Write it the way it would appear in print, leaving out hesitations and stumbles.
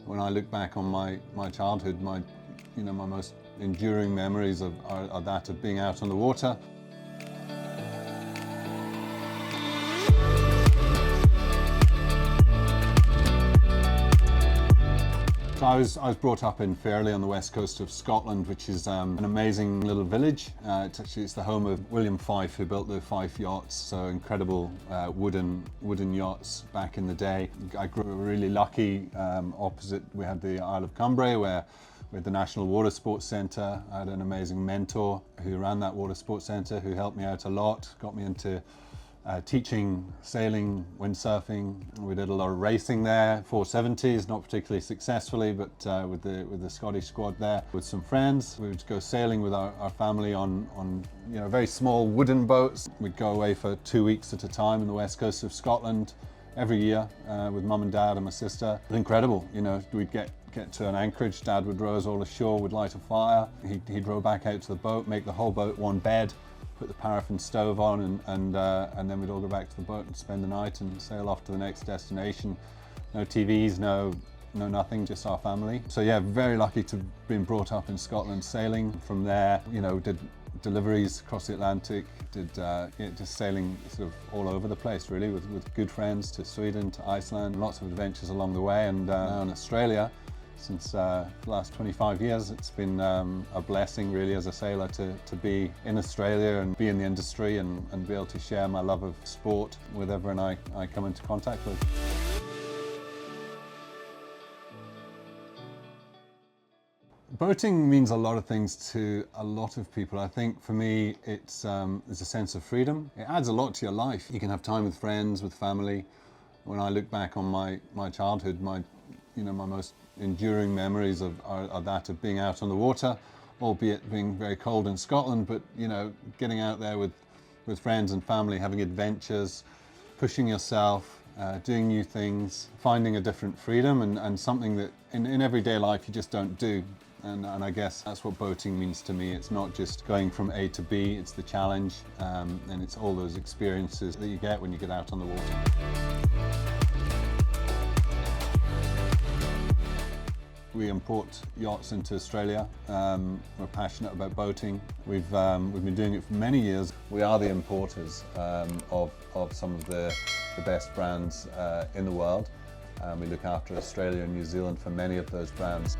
When I look back on my childhood, my most enduring memories are that of being out on the water. So I was brought up in Fairlie on the west coast of Scotland, which is an amazing little village. It's the home of William Fife, who built the Fife yachts, so incredible wooden yachts back in the day. I grew up really lucky. Opposite, we had the Isle of Cumbrae, where we had the National Water Sports Centre. I had an amazing mentor who ran that water sports centre, who helped me out a lot, got me into teaching sailing, windsurfing. We did a lot of racing there, 470s, not particularly successfully, but with the Scottish squad there. With some friends, we would go sailing with our family on very small wooden boats. We'd go away for 2 weeks at a time on the west coast of Scotland every year with mum and dad and my sister. It was incredible. We'd get to an anchorage, dad would row us all ashore, we'd light a fire, he'd row back out to the boat, make the whole boat one bed, put the paraffin stove on, and then we'd all go back to the boat and spend the night and sail off to the next destination. No TVs, no nothing, just our family. So yeah, very lucky to have been brought up in Scotland sailing. From there, did deliveries across the Atlantic, did just sailing sort of all over the place really, with good friends, to Sweden, to Iceland, lots of adventures along the way, and now in Australia. Since the last 25 years, it's been a blessing really as a sailor to be in Australia and be in the industry and be able to share my love of sport with everyone I come into contact with. Boating means a lot of things to a lot of people. I think for me, it's a sense of freedom. It adds a lot to your life. You can have time with friends, with family. When I look back on my childhood, my most enduring memories are that of being out on the water, albeit being very cold in Scotland, but getting out there with friends and family, having adventures, pushing yourself, doing new things, finding a different freedom and something that in everyday life you just don't do. And I guess that's what boating means to me. It's not just going from A to B, it's the challenge, and it's all those experiences that you get when you get out on the water. We import yachts into Australia. We're passionate about boating. We've been doing it for many years. We are the importers of some of the best brands in the world. We look after Australia and New Zealand for many of those brands.